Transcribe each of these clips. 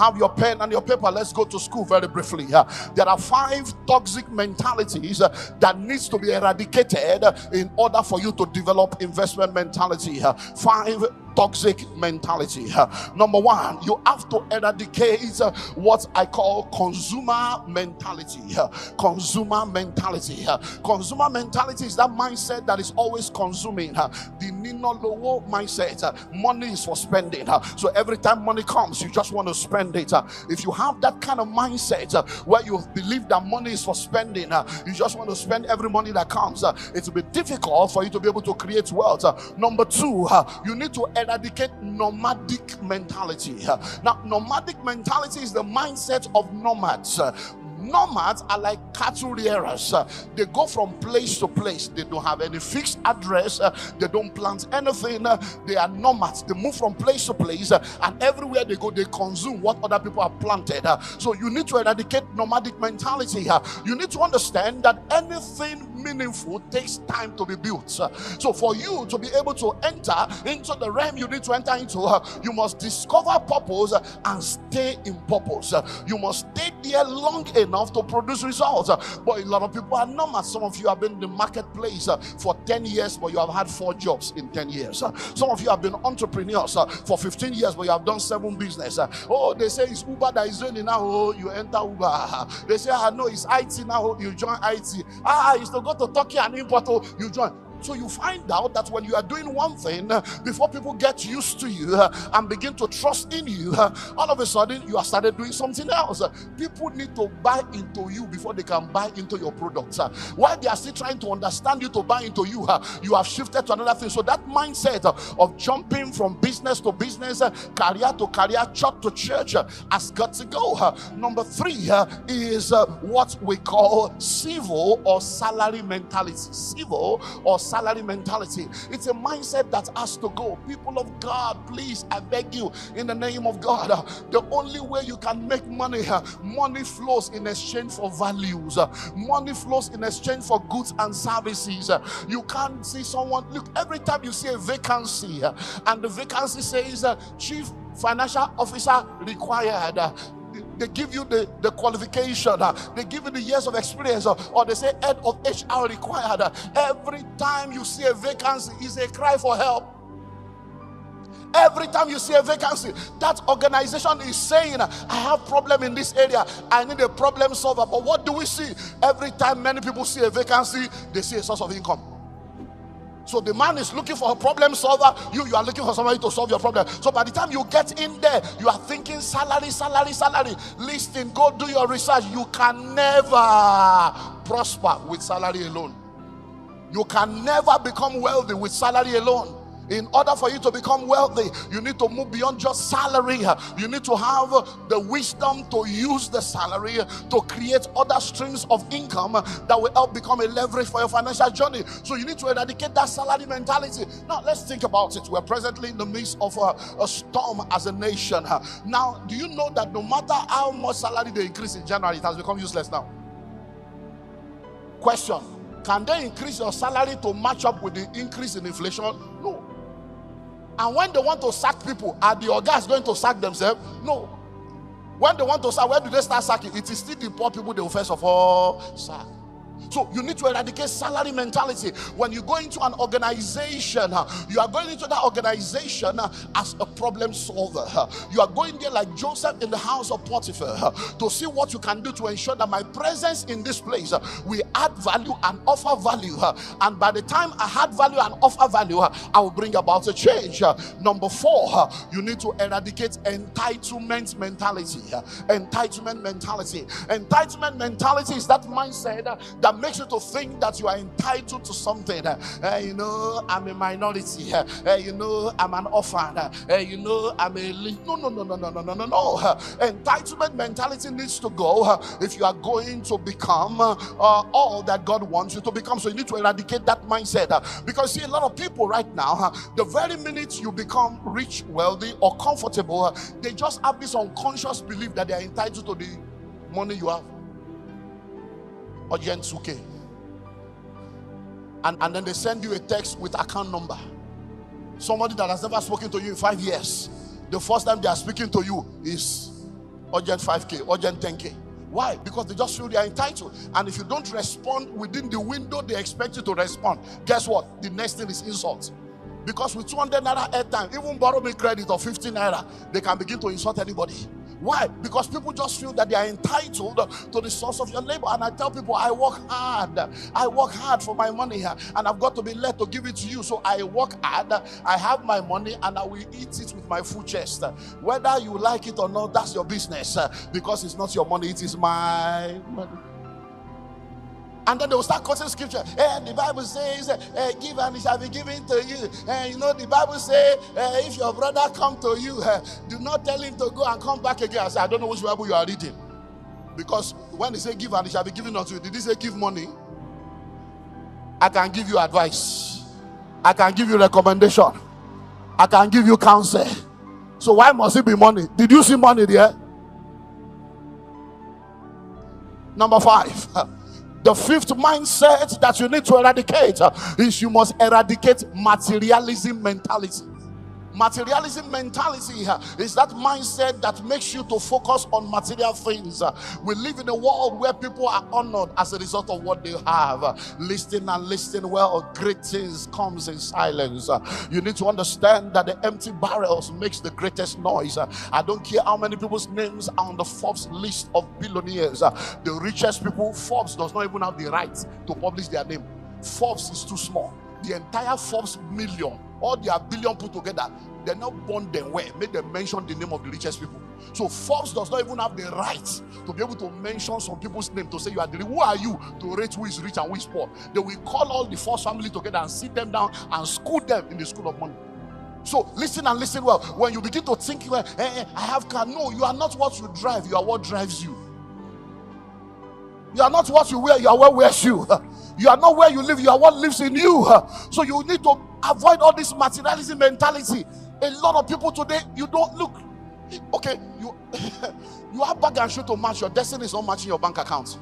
have your pen and your paper, let's go to school very briefly. There are 5 toxic mentalities that needs to be eradicated in order for you to develop investment mentality. 5 toxic mentality. Number 1, you have to eradicate what I call consumer mentality. Consumer mentality. Consumer mentality is that mindset that is always consuming. The Nino Lowo mindset. Money is for spending. So every time money comes, you just want to spend it. If you have that kind of mindset where you believe that money is for spending, you just want to spend every money that comes, it will be difficult for you to be able to create wealth. Number 2, you need to eradicate nomadic mentality. Now, nomadic mentality is the mindset of nomads. Nomads are like cattle rearers. They go from place to place. They don't have any fixed address. They don't plant anything. They are nomads. They move from place to place, and everywhere they go, they consume what other people have planted. So you need to eradicate nomadic mentality. You need to understand that anything meaningful takes time to be built. So for you to be able to enter into the realm you need to enter into, you must discover purpose and stay in purpose. You must stay there long enough to produce results. But a lot of people are nomads. Some of you have been in the marketplace for 10 years, but you have had 4 jobs in 10 years. Some of you have been entrepreneurs for 15 years, but you have done 7 business. Oh, they say it's Uber that is doing now. Oh, you enter Uber. They say, I know it's IT now. You join IT. It's to go to Turkey and import. Oh, you join. So you find out that when you are doing one thing, before people get used to you and begin to trust in you, all of a sudden you have started doing something else. People need to buy into you before they can buy into your products. While they are still trying to understand you to buy into you, you have shifted to another thing. So that mindset of jumping from business to business, career to career, church to church has got to go. Number 3 is what we call civil or salary mentality. Civil or salary mentality. It's a mindset that has to go. People of God, please, I beg you, in the name of God, the only way you can make money, money flows in exchange for values. Money flows in exchange for goods and services. You can't see someone, look, every time you see a vacancy and the vacancy says chief financial officer required, they give you the qualification, they give you the years of experience, or they say head of HR required. Every time you see a vacancy, is a cry for help. Every time you see a vacancy, that organization is saying, I have problem in this area, I need a problem solver. But what do we see? Every time many people see a vacancy, they see a source of income. So the man is looking for a problem solver. You are looking for somebody to solve your problem. So by the time you get in there, you are thinking salary. Listen, go do your research. You can never prosper with salary alone. You can never become wealthy with salary alone. In order for you to become wealthy, you need to move beyond just salary. You need to have the wisdom to use the salary to create other streams of income that will help become a leverage for your financial journey. So you need to eradicate that salary mentality. Now let's think about it. We're presently in the midst of a storm as a nation. Now, do you know that no matter how much salary they increase in January, it has become useless now? Question: can they increase your salary to match up with the increase in inflation? No. And when they want to sack people, are the organs going to sack themselves? No. When they want to sack, where do they start sacking? It is still the poor people they will first of all sack. So you need to eradicate salary mentality. When you go into an organization, you are going into that organization as a problem solver. You are going there like Joseph in the house of Potiphar to see what you can do to ensure that my presence in this place will add value and offer value. And by the time I add value and offer value, I will bring about a change. Number 4, you need to eradicate entitlement mentality. Entitlement mentality. Entitlement mentality is that mindset that makes you to think that you are entitled to something. You know, I'm a minority. You know, I'm an orphan. You know, I'm a no. Entitlement mentality needs to go if you are going to become all that God wants you to become. So you need to eradicate that mindset. Because see, a lot of people right now, the very minute you become rich, wealthy, or comfortable, they just have this unconscious belief that they are entitled to the money you have. And then they send you a text with account number. Somebody that has never spoken to you in 5 years, the first time they are speaking to you is urgent 5K, urgent 10K. Why? Because they just feel they are entitled. And if you don't respond within the window they expect you to respond, guess what? The next thing is insult. Because with 200 naira airtime, even borrow me credit of 15 naira, they can begin to insult anybody. Why? Because people just feel that they are entitled to the source of your labor. And I tell people, I work hard. I work hard for my money here, and I've got to be led to give it to you. So I work hard. I have my money, and I will eat it with my full chest. Whether you like it or not, that's your business. Because it's not your money, it is my money. And then they will start quoting scripture. The Bible says, give and it shall be given to you. You know, the Bible says, if your brother come to you, do not tell him to go and come back again. I say, I don't know which Bible you are reading. Because when they say give and it shall be given unto you, did he say give money? I can give you advice. I can give you recommendation. I can give you counsel. So why must it be money? Did you see money there? Number 5. The fifth mindset that you need to eradicate is you must eradicate materialism mentality. Materialism mentality is that mindset that makes you to focus on material things. We live in a world where people are honored as a result of what they have. Listen and listen well, great things comes in silence. You need to understand that the empty barrels makes the greatest noise. I don't care how many people's names are on the Forbes list of billionaires. The richest people, Forbes does not even have the right to publish their name. Forbes is too small. The entire Forbes million, all their billion put together, they're not born them where make them mention the name of the richest people. So Forbes does not even have the right to be able to mention some people's name to say you are the rich. Who are you to rate who is rich and who is poor? They will call all the Forbes family together and sit them down and school them in the school of money. So listen and listen well. When you begin to think, well, I have car. No, you are not what you drive, you are what drives you. You are not what you wear, you are what wears you. You are not where you live, you are what lives in you. So you need to avoid all this materialism mentality. A lot of people today, you don't look. Okay, you you have bag and shoe to match, your destiny is not matching your bank account.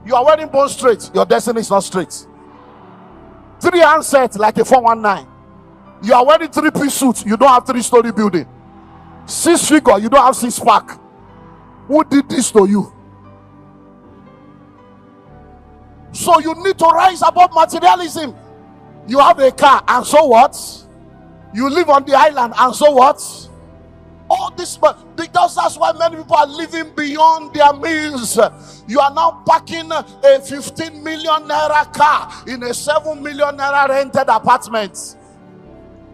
You are wearing bone straight, your destiny is not straight. 3 handsets like a 419. You are wearing 3-piece suit, you don't have 3-story building. 6 figure, you don't have 6-pack. Who did this to you? So you need to rise above materialism. You have a car, and so what? You live on the island, and so what? All this, because that's why many people are living beyond their means. You are now parking a 15 million naira car in a 7 million naira rented apartment.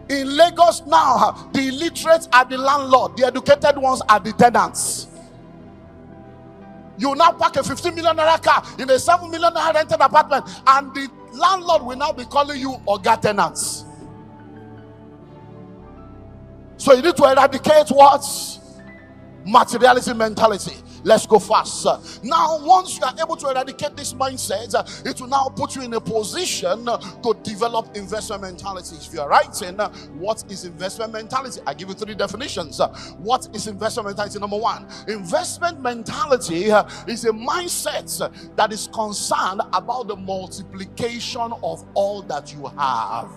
In Lagos now, the illiterate are the landlord, the educated ones are the tenants. You now park a 15 million naira car in a 7 million naira rented apartment, and the landlord will now be calling you Oga tenants. So you need to eradicate what? Materialism mentality. Let's go fast. Now, once you are able to eradicate this mindset, it will now put you in a position to develop investment mentality. If you are writing, what is investment mentality? I give you 3 definitions. What is investment mentality? Number 1, investment mentality is a mindset that is concerned about the multiplication of all that you have.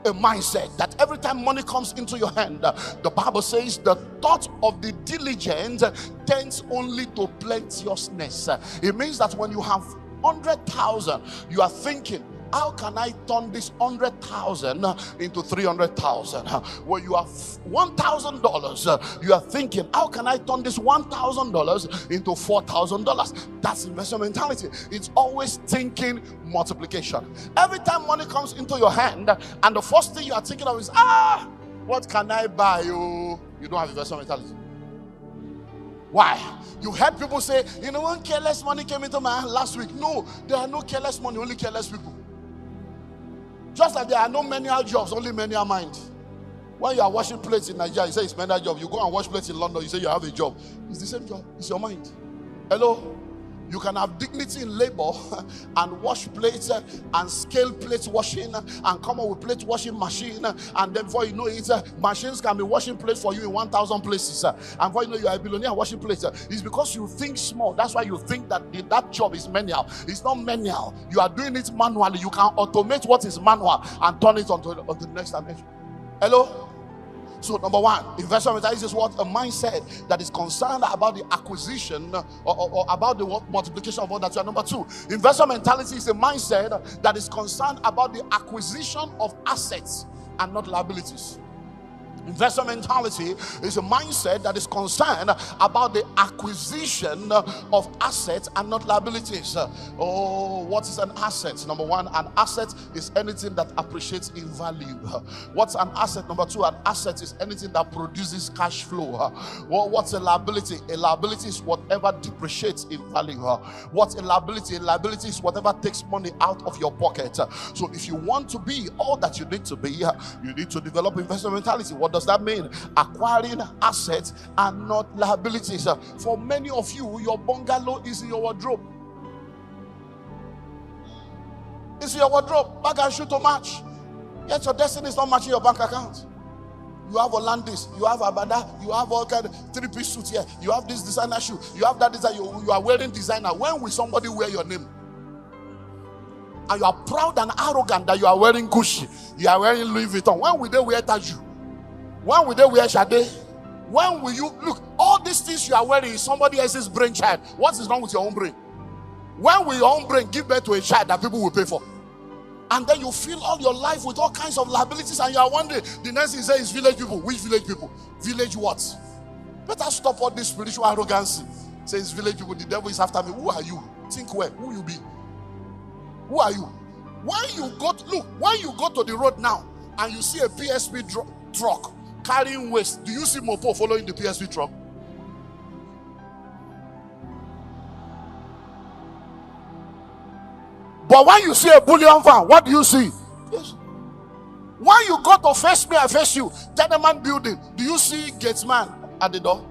A mindset that every time money comes into your hand, the Bible says the thought of the diligent tends only to plenteousness. It means that when you have 100,000, you are thinking, how can I turn this 100,000 into 300,000? When you have $1,000, you are thinking, how can I turn this $1,000 into $4,000? That's investment mentality. It's always thinking multiplication. Every time money comes into your hand, and the first thing you are thinking of is, what can I buy? You don't have investment mentality. Why? You heard people say, one careless money came into my hand last week. No, there are no careless money, only careless people. Just like there are no manual jobs, only manual mind. When you are washing plates in Nigeria, you say it's manual job. You go and wash plates in London, you say you have a job. It's the same job. It's your mind. Hello? You can have dignity in labor and wash plates and scale plate washing and come up with plate washing machine, and then before you know it, machines can be washing plates for you in 1,000 places. And before you know, you are a billionaire washing plates. It's because you think small. That's why you think that that job is manual. It's not manual. You are doing it manually. You can automate what is manual and turn it onto the next dimension. Hello? So number one, investment mentality is what? A mindset that is concerned about the acquisition or about the multiplication of all that. Number two, investment mentality is a mindset that is concerned about the acquisition of assets and not liabilities. Investment mentality is a mindset that is concerned about the acquisition of assets and not liabilities. Oh, what is an asset? Number one, an asset is anything that appreciates in value. What's an asset? Number two, an asset is anything that produces cash flow. What's a liability? A liability is whatever depreciates in value. What's a liability? A liability is whatever takes money out of your pocket. So if you want to be all that you need to be, you need to develop investment mentality. What does that mean? Acquiring assets and not liabilities. For many of you, your bungalow is in your wardrobe. It's in your wardrobe. Bag and shoe to match. Yet your destiny is not matching your bank account. You have Hollandis, you have Abada, you have all kind of three-piece suit here. You have this designer shoe. You have that designer. You are wearing designer. When will somebody wear your name? And you are proud and arrogant that you are wearing Gucci. You are wearing Louis Vuitton. When will they wear Taju? When will they wear Sade? When will you look? All these things you are wearing is somebody else's brainchild. What is wrong with your own brain? When will your own brain give birth to a child that people will pay for? And then you fill all your life with all kinds of liabilities, and you are wondering. The next thing you say is village people. Which village people? Village what? Better stop all this spiritual arrogance. Says village people. The devil is after me. Who are you? Think where? Who you be? Who are you? When you go to the road now and you see a PSP truck carrying waste, do you see Mopo following the PSP truck? But when you see a bullion van, what do you see? Yes. When you go to Face Me, I Face You, tenement building, do you see gatesman at the door?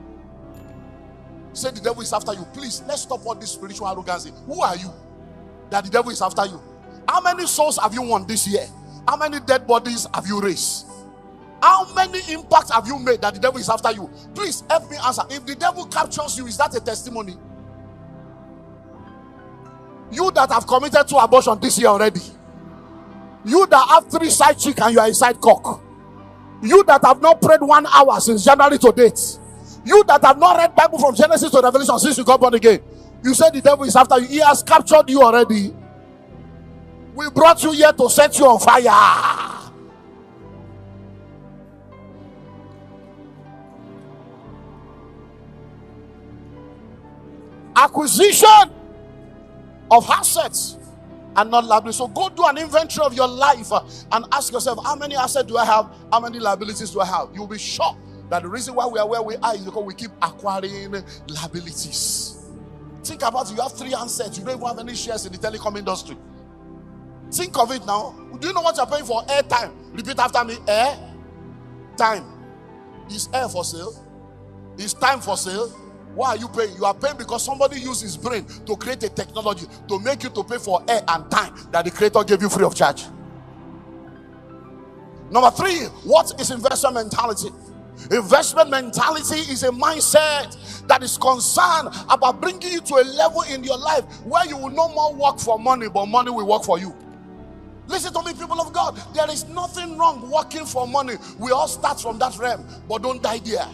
Say the devil is after you. Please, let's stop all this spiritual arrogance. Who are you that the devil is after you? How many souls have you won this year? How many dead bodies have you raised? How many impacts have you made that the devil is after you? Please help me answer. If the devil captures you, is that a testimony? You that have committed 2 abortions this year already. You that have 3 side chick and you are a side cock. You that have not prayed 1 hour since January to date. You that have not read Bible from Genesis to Revelation since you got born again. You said the devil is after you. He has captured you already. We brought you here to set you on fire. Acquisition of assets and not liabilities. So go do an inventory of your life and ask yourself, how many assets do I have? How many liabilities do I have? You'll be shocked that the reason why we are where we are is because we keep acquiring liabilities. Think about it. You have 3 assets. You don't even have any shares in the telecom industry. Think of it now. Do you know what you're paying for? Air time. Repeat after me. Air time. Is air for sale? Is time for sale? Why are you paying? You are paying because somebody used his brain to create a technology to make you to pay for air and time that the creator gave you free of charge. Number 3, what is investment mentality? Investment mentality is a mindset that is concerned about bringing you to a level in your life where you will no more work for money, but money will work for you. Listen to me, people of God. There is nothing wrong working for money. We all start from that realm, but don't die there.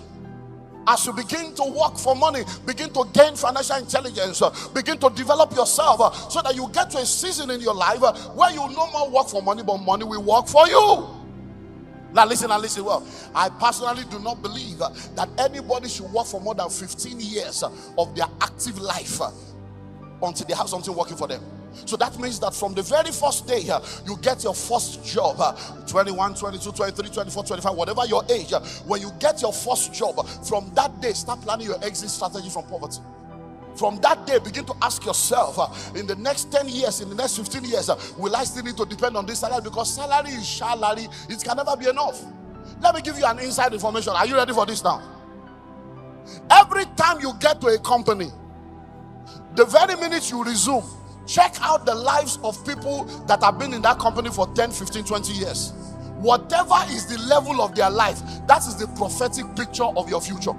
As you begin to work for money, begin to gain financial intelligence, begin to develop yourself so that you get to a season in your life where you no more work for money, but money will work for you. Now listen and listen well. I personally do not believe that anybody should work for more than 15 years of their active life until they have something working for them. So that means that from the very first day you get your first job, 21, 22, 23, 24, 25, whatever your age, when you get your first job, from that day start planning your exit strategy from poverty. From that day, begin to ask yourself, in the next 10 years, in the next 15 years, will I still need to depend on this salary? Because salary is salary. It can never be enough. Let me give you an inside information. Are you ready for this now? Every time you get to a company, the very minute you resume, check out the lives of people that have been in that company for 10, 15, 20 years. Whatever is the level of their life, that is the prophetic picture of your future.